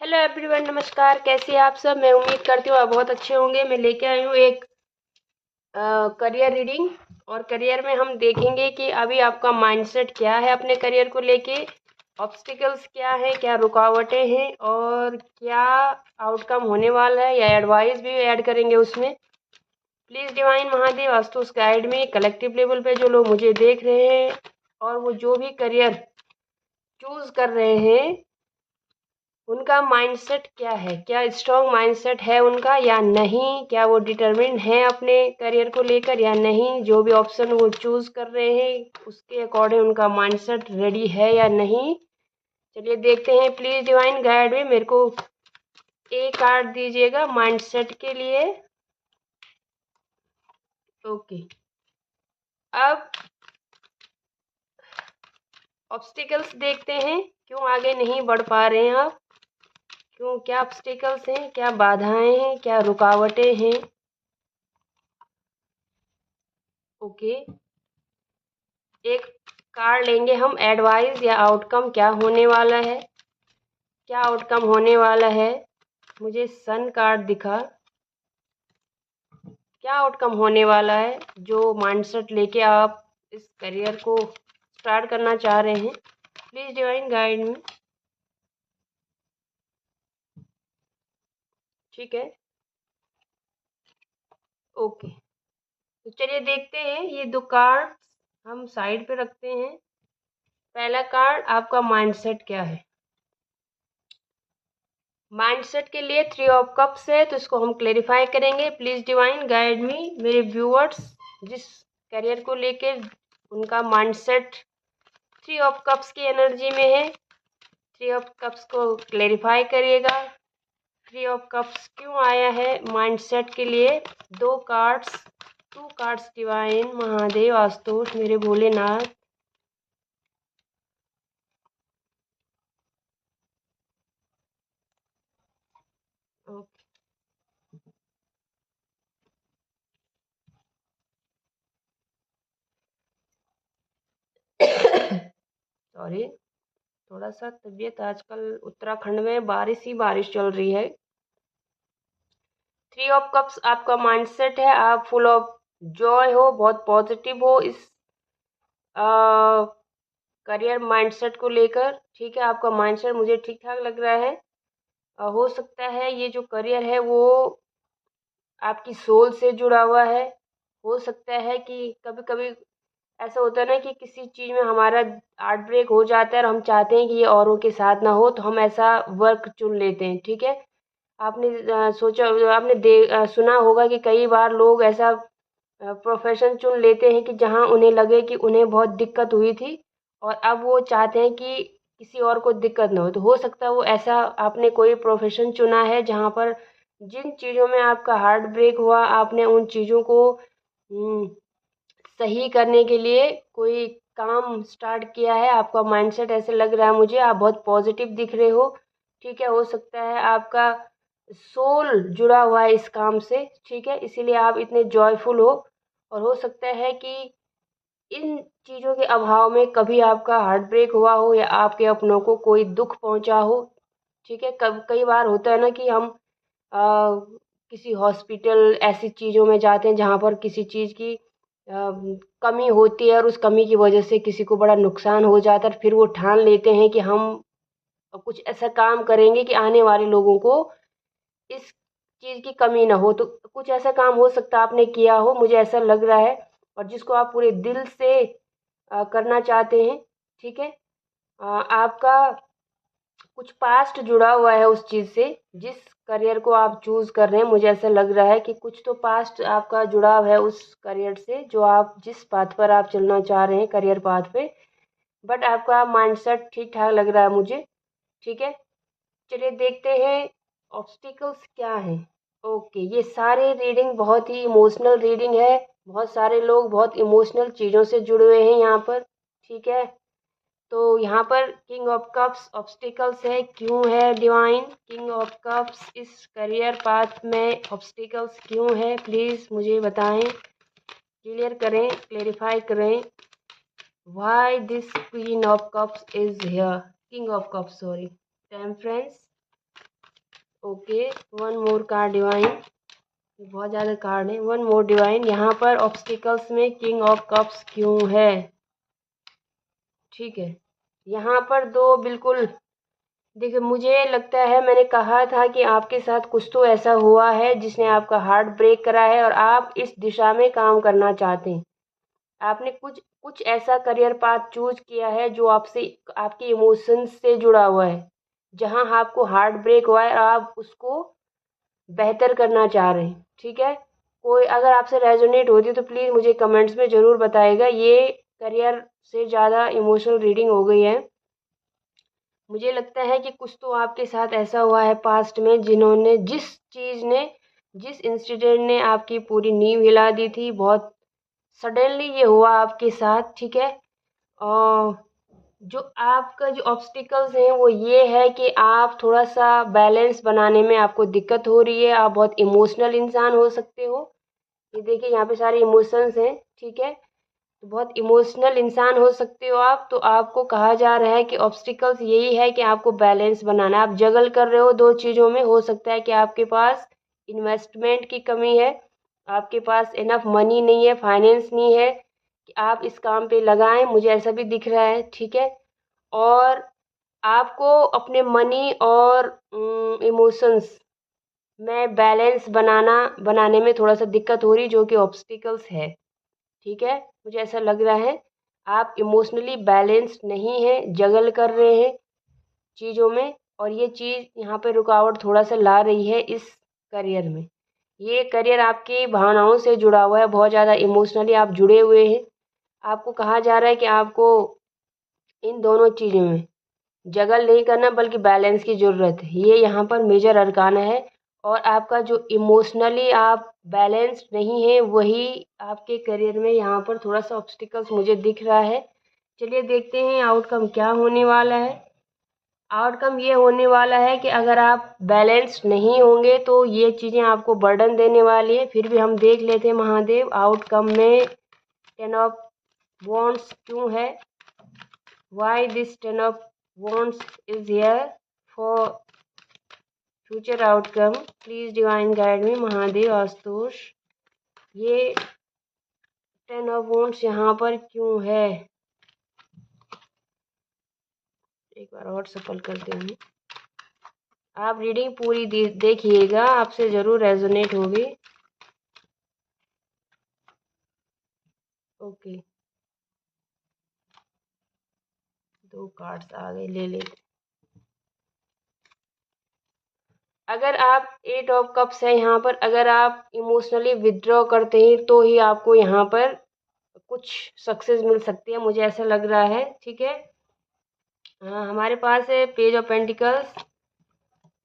Hello everyone, नमस्कार। कैसे हैं आप सब? मैं उम्मीद करती हूँ आप बहुत अच्छे होंगे। मैं लेके आई हूँ एक करियर रीडिंग। और करियर में हम देखेंगे कि अभी आपका माइंडसेट क्या है अपने करियर को लेके, ऑब्स्टिकल्स क्या है, क्या रुकावटें हैं और क्या आउटकम होने वाला है, या एडवाइस भी ऐड करेंगे उसमें। प्लीज़ डिवाइन महादेव वास्तु उस गाइड में कलेक्टिव लेवल पे जो लोग मुझे देख रहे हैं और वो जो भी करियर चूज़ कर रहे हैं, उनका माइंडसेट क्या है, क्या स्ट्रॉन्ग माइंडसेट है उनका या नहीं, क्या वो डिटरमिन्ड है अपने करियर को लेकर या नहीं। जो भी ऑप्शन वो चूज़ कर रहे हैं उसके अकॉर्डिंग उनका माइंडसेट रेडी है या नहीं। चलिए देखते हैं। प्लीज़ डिवाइन गाइड में मेरे को एक कार्ड दीजिएगा माइंडसेट के लिए। ओके, अब ऑब्स्टिकल्स देखते हैं। क्यों आगे नहीं बढ़ पा रहे हैं आप? क्यों, क्या ऑब्स्टिकल्स हैं, क्या बाधाएं हैं, क्या रुकावटें हैं? ओके, एक कार्ड लेंगे हम। एडवाइस या आउटकम क्या होने वाला है, क्या आउटकम होने वाला है? मुझे सन कार्ड दिखा। क्या आउटकम होने वाला है जो माइंडसेट लेके आप इस करियर को स्टार्ट करना चाह रहे हैं? Please divine guide me. ठीक है, ओके। तो चलिए देखते हैं। ये दो कार्ड हम साइड पे रखते हैं। पहला कार्ड, आपका माइंडसेट क्या है। माइंडसेट के लिए 3 ऑफ कप्स है, तो इसको हम क्लेरिफाई करेंगे। Please divine guide me. मेरे व्यूअर्स जिस करियर को लेके उनका माइंडसेट 3 ऑफ कप्स की एनर्जी में है, 3 ऑफ कप्स को क्लेरिफाई करिएगा। 3 ऑफ कप्स क्यों आया है माइंडसेट के लिए? 2 कार्ड्स, 2 कार्ड्स डिवाइन महादेव आस्तोष मेरे भोलेनाथ। ओके, सॉरी, थोड़ा सा तबीयत आजकल उत्तराखंड में बारिश ही बारिश चल रही है। 3 ऑफ कप्स आपका माइंडसेट है। आप फुल ऑफ जॉय हो, बहुत पॉजिटिव हो इस करियर माइंडसेट को लेकर। ठीक है, आपका माइंडसेट मुझे ठीक ठाक लग रहा है। हो सकता है ये जो करियर है वो आपकी सोल से जुड़ा हुआ है। हो सकता है कि कभी कभी ऐसा होता है ना कि किसी चीज़ में हमारा हार्ट ब्रेक हो जाता है और हम चाहते हैं कि ये औरों के साथ ना हो, तो हम ऐसा वर्क चुन लेते हैं। ठीक है, आपने सोचा, आपने सुना होगा कि कई बार लोग ऐसा प्रोफेशन चुन लेते हैं कि जहाँ उन्हें लगे कि उन्हें बहुत दिक्कत हुई थी और अब वो चाहते हैं कि किसी और को दिक्कत ना हो। तो हो सकता है वो ऐसा आपने कोई प्रोफेशन चुना है जहाँ पर जिन चीज़ों में आपका हार्ट ब्रेक हुआ, आपने उन चीज़ों को हम्म, सही करने के लिए कोई काम स्टार्ट किया है। आपका माइंडसेट ऐसे लग रहा है मुझे, आप बहुत पॉजिटिव दिख रहे हो। ठीक है, हो सकता है आपका सोल जुड़ा हुआ है इस काम से। ठीक है, इसीलिए आप इतने जॉयफुल हो। और हो सकता है कि इन चीज़ों के अभाव में कभी आपका हार्ट ब्रेक हुआ हो या आपके अपनों को कोई दुख पहुंचा हो। ठीक है, कब कई बार होता है ना कि हम किसी हॉस्पिटल ऐसी चीज़ों में जाते हैं जहाँ पर किसी चीज़ की कमी होती है और उस कमी की वजह से किसी को बड़ा नुकसान हो जाता है। फिर वो ठान लेते हैं कि हम कुछ ऐसा काम करेंगे कि आने वाले लोगों को इस चीज़ की कमी ना हो। तो कुछ ऐसा काम हो सकता है आपने किया हो, मुझे ऐसा लग रहा है, और जिसको आप पूरे दिल से करना चाहते हैं। ठीक है, आपका कुछ पास्ट जुड़ा हुआ है उस चीज़ से, जिस करियर को आप चूज़ कर रहे हैं। मुझे ऐसा लग रहा है कि कुछ तो पास्ट आपका जुड़ाव है उस करियर से जो आप जिस पाथ पर आप चलना चाह रहे हैं, करियर पाथ पे। बट आपका माइंडसेट ठीक ठाक लग रहा है मुझे। ठीक है, चलिए देखते हैं ऑब्स्टिकल्स क्या हैं। ओके, ये सारे रीडिंग बहुत ही इमोशनल रीडिंग है। बहुत सारे लोग बहुत इमोशनल चीज़ों से जुड़े हुए हैं यहाँ पर। ठीक है, तो यहाँ पर किंग ऑफ कप्स ऑब्स्टिकल्स है। क्यों है डिवाइन किंग ऑफ कप्स इस करियर पाथ में? ऑब्स्टिकल्स क्यों है, प्लीज़ मुझे बताएं, क्लियर करें, क्लेरिफाई करें। Why this queen of cups is here, king of cups, sorry, temperance, okay, one more card divine, बहुत ज़्यादा कार्ड है। वन मोर डिवाइन, यहाँ पर ऑब्स्टिकल्स में किंग ऑफ कप्स क्यों है? ठीक है, यहाँ पर दो बिल्कुल, देखिए मुझे लगता है मैंने कहा था कि आपके साथ कुछ तो ऐसा हुआ है जिसने आपका हार्ट ब्रेक करा है और आप इस दिशा में काम करना चाहते हैं। आपने कुछ कुछ ऐसा करियर पाथ चूज किया है जो आपसे आपके इमोशंस से जुड़ा हुआ है, जहां आपको हार्ट ब्रेक हुआ है और आप उसको बेहतर करना चाह रहे हैं। ठीक है, कोई अगर आपसे रेजोनेट होती है तो प्लीज़ मुझे कमेंट्स में ज़रूर बताइएगा। ये करियर से ज़्यादा इमोशनल रीडिंग हो गई है। मुझे लगता है कि कुछ तो आपके साथ ऐसा हुआ है पास्ट में जिन्होंने जिस इंसिडेंट ने आपकी पूरी नींव हिला दी थी, बहुत सडनली ये हुआ आपके साथ। ठीक है, और जो आपका जो ऑब्स्टिकल्स हैं वो ये है कि आप थोड़ा सा बैलेंस बनाने में आपको दिक्कत हो रही है। आप बहुत इमोशनल इंसान हो सकते हो। ये देखिए यहाँ पे सारे इमोशंस हैं। ठीक है, तो बहुत इमोशनल इंसान हो सकते हो आप। तो आपको कहा जा रहा है कि ऑब्स्टिकल्स यही है कि आपको बैलेंस बनाना है। आप जगल कर रहे हो दो चीज़ों में। हो सकता है कि आपके पास इन्वेस्टमेंट की कमी है, आपके पास इनफ मनी नहीं है, फाइनेंस नहीं है कि आप इस काम पे लगाएं, मुझे ऐसा भी दिख रहा है। ठीक है, और आपको अपने मनी और इमोशंस में बैलेंस बनाने में थोड़ा सा दिक्कत हो रही, जो कि ऑब्स्टिकल्स है। ठीक है, मुझे ऐसा लग रहा है आप इमोशनली बैलेंस्ड नहीं हैं, जगल कर रहे हैं चीज़ों में, और ये चीज़ यहाँ पे रुकावट थोड़ा सा ला रही है इस करियर में। ये करियर आपकी भावनाओं से जुड़ा हुआ है, बहुत ज़्यादा इमोशनली आप जुड़े हुए हैं। आपको कहा जा रहा है कि आपको इन दोनों चीज़ों में जगल नहीं करना बल्कि बैलेंस की ज़रूरत है। ये यहाँ पर मेजर अरकाना है, और आपका जो इमोशनली आप बैलेंस्ड नहीं है वही आपके करियर में यहाँ पर थोड़ा सा ऑब्स्टिकल्स मुझे दिख रहा है। चलिए देखते हैं आउटकम क्या होने वाला है। आउटकम ये होने वाला है कि अगर आप बैलेंस्ड नहीं होंगे तो ये चीज़ें आपको बर्डन देने वाली है। फिर भी हम देख लेते हैं महादेव आउटकम में टेन ऑफ वॉन्ड्स क्यों है, why this ten of wands is here for future outcome, please divine guide me Mahadev Ashutosh. ये टेन ऑफ wands यहाँ पर क्यों है, एक बार और सफल करते हैं। आप रीडिंग पूरी देखिएगा, आपसे ज़रूर रेजोनेट होगी। ओके, दो कार्ड्स आ गए, ले लेते। अगर आप एट ऑफ कप्स है यहाँ पर, अगर आप इमोशनली विथड्रॉ करते हैं तो ही आपको यहाँ पर कुछ सक्सेस मिल सकती है, मुझे ऐसा लग रहा है। ठीक है, हमारे पास है पेज ऑफ पेंटिकल्स,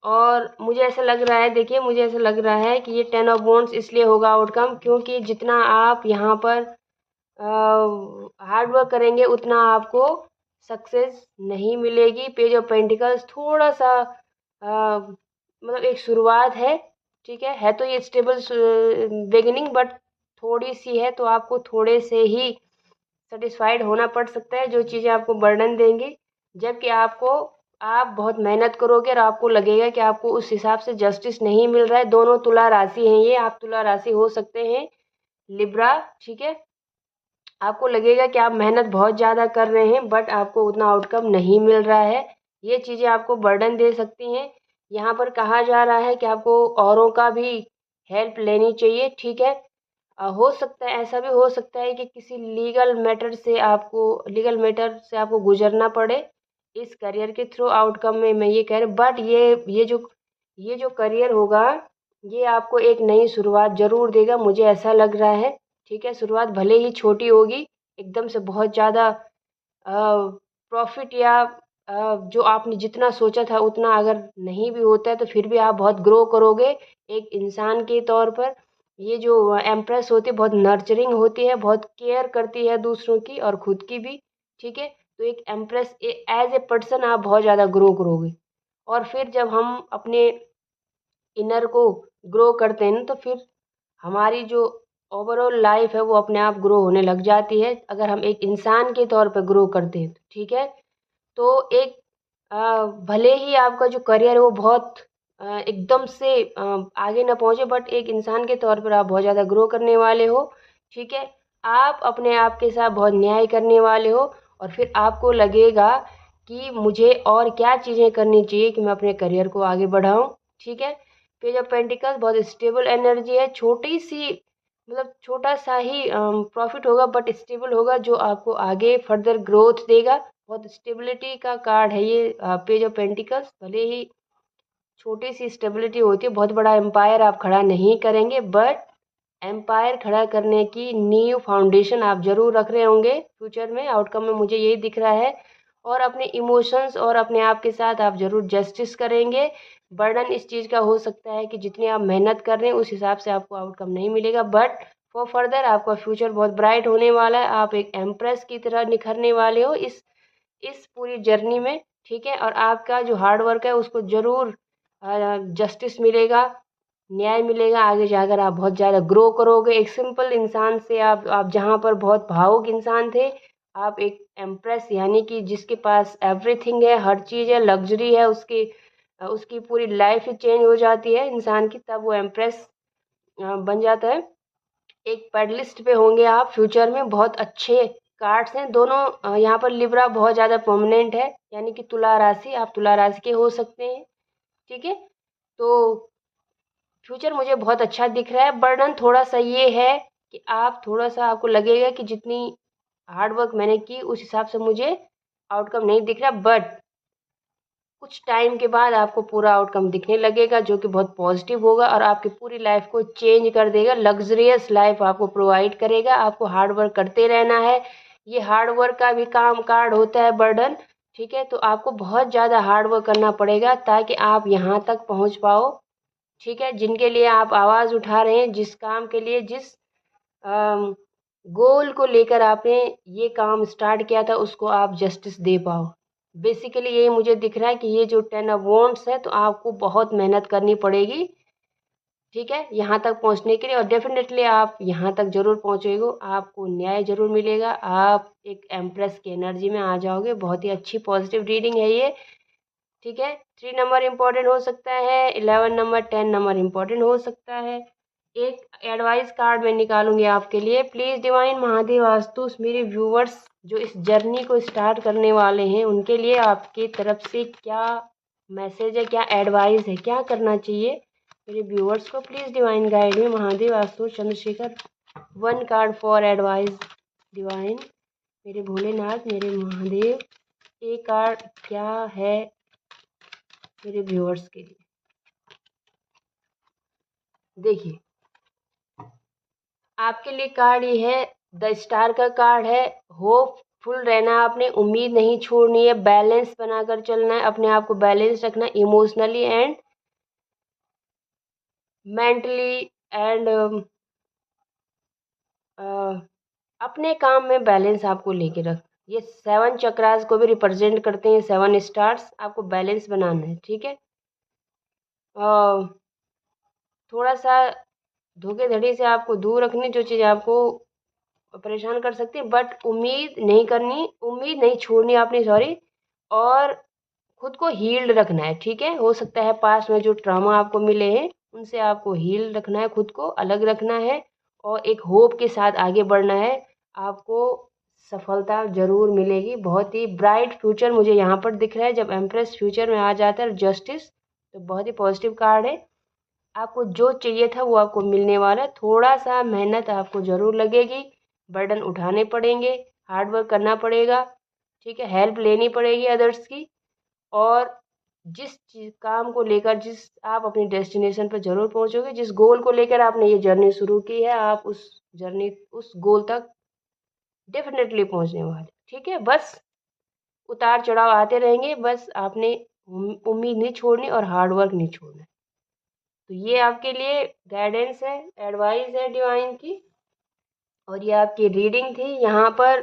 और मुझे ऐसा लग रहा है, देखिए मुझे ऐसा लग रहा है कि ये टेन ऑफ वॉन्ड्स इसलिए होगा आउटकम क्योंकि जितना आप यहाँ पर हार्ड वर्क करेंगे उतना आपको सक्सेस नहीं मिलेगी। पेज ऑफ पेंटिकल्स थोड़ा सा मतलब एक शुरुआत है। ठीक है तो ये स्टेबल बिगिनिंग बट थोड़ी सी है, तो आपको थोड़े से ही सेटिस्फाइड होना पड़ सकता है जो चीज़ें आपको बर्डन देंगी। जबकि आप बहुत मेहनत करोगे और आपको लगेगा कि आपको उस हिसाब से जस्टिस नहीं मिल रहा है। दोनों तुला राशि हैं, ये आप तुला राशि हो सकते हैं लिब्रा। ठीक है, आपको लगेगा कि आप मेहनत बहुत ज़्यादा कर रहे हैं बट आपको उतना आउटकम नहीं मिल रहा है। ये चीज़ें आपको बर्डन दे सकती हैं। यहाँ पर कहा जा रहा है कि आपको औरों का भी हेल्प लेनी चाहिए। ठीक है, हो सकता है, ऐसा भी हो सकता है कि किसी लीगल मैटर से आपको गुजरना पड़े इस करियर के थ्रू। आउटकम में मैं ये कह रही हूँ, बट ये जो करियर होगा ये आपको एक नई शुरुआत ज़रूर देगा, मुझे ऐसा लग रहा है। ठीक है, शुरुआत भले ही छोटी होगी, एकदम से बहुत ज़्यादा प्रॉफिट या जो आपने जितना सोचा था उतना अगर नहीं भी होता है तो फिर भी आप बहुत ग्रो करोगे एक इंसान के तौर पर। ये जो एम्प्रेस होती है बहुत नर्चरिंग होती है, बहुत केयर करती है दूसरों की और खुद की भी। ठीक है, तो एक एम्प्रेस एज ए पर्सन आप बहुत ज़्यादा ग्रो करोगे, और फिर जब हम अपने इनर को ग्रो करते हैं ना तो फिर हमारी जो ओवरऑल लाइफ है वो अपने आप ग्रो होने लग जाती है, अगर हम एक इंसान के तौर पर ग्रो करते हैं तो। ठीक है, तो एक भले ही आपका जो करियर है वो बहुत एकदम से आगे ना पहुँचे, बट एक इंसान के तौर पर आप बहुत ज़्यादा ग्रो करने वाले हो। ठीक है, आप अपने आप के साथ बहुत न्याय करने वाले हो, और फिर आपको लगेगा कि मुझे और क्या चीज़ें करनी चाहिए कि मैं अपने करियर को आगे बढ़ाऊँ। ठीक है, पेज ऑफ पेंटिकल्स बहुत स्टेबल एनर्जी है, छोटी सी मतलब छोटा सा ही प्रॉफिट होगा, बट स्टेबल होगा, जो आपको आगे फर्दर ग्रोथ देगा। बहुत स्टेबिलिटी का कार्ड है ये पेज ऑफ पेंटिकल्स। भले ही छोटी सी स्टेबिलिटी होती है, बहुत बड़ा एम्पायर आप खड़ा नहीं करेंगे, बट एम्पायर खड़ा करने की नींव फाउंडेशन आप ज़रूर रख रहे होंगे फ्यूचर में। आउटकम में मुझे यही दिख रहा है। और अपने इमोशंस और अपने आप के साथ आप ज़रूर जस्टिस करेंगे। बर्डन इस चीज़ का हो सकता है कि जितनी आप मेहनत कर रहे हैं उस हिसाब से आपको आउटकम नहीं मिलेगा, बट फॉर फर्दर आपका फ्यूचर बहुत ब्राइट होने वाला है। आप एक एम्प्रेस की तरह निखरने वाले हो इस पूरी जर्नी में। ठीक है, और आपका जो हार्ड वर्क है उसको ज़रूर जस्टिस मिलेगा, न्याय मिलेगा। आगे जाकर आप बहुत ज़्यादा ग्रो करोगे। एक सिंपल इंसान से आप जहाँ पर बहुत भावुक इंसान थे, आप एक एम्प्रेस यानी कि जिसके पास एवरीथिंग है, हर चीज़ है, लग्जरी है, उसकी पूरी लाइफ ही चेंज हो जाती है इंसान की, तब वो एम्प्रेस बन जाता है। एक पेडलिस्ट पे होंगे आप फ्यूचर में। बहुत अच्छे कार्ड्स हैं दोनों। यहाँ पर लिब्रा बहुत ज़्यादा प्रोमिनेंट है, यानी कि तुला राशि, आप तुला राशि के हो सकते हैं। ठीक है, तो फ्यूचर मुझे बहुत अच्छा दिख रहा है। बर्डन थोड़ा सा ये है कि आप थोड़ा सा आपको लगेगा कि जितनी हार्ड वर्क मैंने की उस हिसाब से मुझे आउटकम नहीं दिख रहा, बट कुछ टाइम के बाद आपको पूरा आउटकम दिखने लगेगा, जो कि बहुत पॉजिटिव होगा और आपकी पूरी लाइफ को चेंज कर देगा। लग्जरियस लाइफ आपको प्रोवाइड करेगा। आपको हार्ड वर्क करते रहना है। ये हार्ड वर्क का भी काम कार्ड होता है बर्डन। ठीक है, तो आपको बहुत ज़्यादा हार्ड वर्क करना पड़ेगा ताकि आप यहाँ तक पहुँच पाओ। ठीक है, जिनके लिए आप आवाज़ उठा रहे हैं, जिस काम के लिए, जिस गोल को लेकर आपने ये काम स्टार्ट किया था, उसको आप जस्टिस दे पाओ। बेसिकली ये मुझे दिख रहा है कि ये जो 10 ऑफ वॉन्ड्स है, तो आपको बहुत मेहनत करनी पड़ेगी। ठीक है, यहाँ तक पहुँचने के लिए, और डेफिनेटली आप यहाँ तक ज़रूर पहुँचेगा। आपको न्याय ज़रूर मिलेगा। आप एक एम्प्रेस की एनर्जी में आ जाओगे। बहुत ही अच्छी पॉजिटिव रीडिंग है ये। ठीक है, 3 नंबर इम्पोर्टेंट हो सकता है, 11 नंबर, 10 नंबर इम्पोर्टेंट हो सकता है। एक एडवाइस कार्ड मैं निकालूंगी आपके लिए। प्लीज़ डिवाइन महादेव वास्तु मेरे व्यूवर्स जो इस जर्नी को स्टार्ट करने वाले हैं, उनके लिए आपकी तरफ से क्या मैसेज है, क्या एडवाइस है, क्या करना चाहिए मेरे व्यूवर्स को। प्लीज़ डिवाइन गाइड में Mahadev vastu Chandrashekhar. 1 card for advice divine, मेरे भोलेनाथ, मेरे महादेव। एक कार्ड क्या है मेरे व्यूअर्स के लिए। देखिए, आपके लिए कार्ड ये है, द स्टार का कार्ड है। होपफुल रहना, आपने उम्मीद नहीं छोड़नी है, बैलेंस बनाकर चलना है, अपने आप को बैलेंस रखना इमोशनली एंड मेंटली एंड अपने काम में बैलेंस आपको लेके रख। ये 7 चक्रास को भी रिप्रेजेंट करते हैं, 7 स्टार्स। आपको बैलेंस बनाना है। ठीक है, थोड़ा सा धोखेधड़ी से आपको दूर रखनी, जो चीज़ आपको परेशान कर सकती है, बट उम्मीद नहीं करनी, उम्मीद नहीं छोड़नी आपने, सॉरी। और खुद को हील्ड रखना है। ठीक है, हो सकता है पास्ट में जो ट्रॉमा आपको मिले हैं उनसे आपको हील रखना है, खुद को अलग रखना है, और एक होप के साथ आगे बढ़ना है। आपको सफलता ज़रूर मिलेगी। बहुत ही ब्राइट फ्यूचर मुझे यहाँ पर दिख रहा है। जब एम्प्रेस फ्यूचर में आ जाता है जस्टिस, तो बहुत ही पॉजिटिव कार्ड है। आपको जो चाहिए था वो आपको मिलने वाला है। थोड़ा सा मेहनत आपको ज़रूर लगेगी, बर्डन उठाने पड़ेंगे, हार्ड वर्क करना पड़ेगा। ठीक है, हेल्प लेनी पड़ेगी अदर्स की, और जिस चीज़ काम को लेकर, जिस आप अपनी डेस्टिनेशन पर ज़रूर पहुंचोगे, जिस गोल को लेकर आपने ये जर्नी शुरू की है, आप उस गोल तक डेफिनेटली पहुंचने वाले। ठीक है, बस उतार चढ़ाव आते रहेंगे, बस आपने उम्मीद नहीं छोड़नी और हार्ड वर्क नहीं छोड़ना। तो ये आपके लिए गाइडेंस है, एडवाइस है डिवाइन की, और ये आपकी रीडिंग थी। यहाँ पर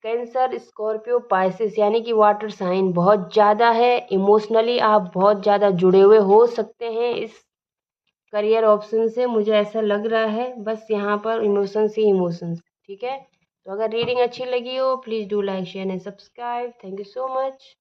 कैंसर, स्कॉर्पियो, पाइसिस यानी कि वाटर साइन बहुत ज़्यादा है। इमोशनली आप बहुत ज़्यादा जुड़े हुए हो सकते हैं इस करियर ऑप्शन से, मुझे ऐसा लग रहा है। बस यहाँ पर इमोशंस ही इमोशंस। ठीक है, तो अगर रीडिंग अच्छी लगी हो, please do like share and subscribe. Thank you so much.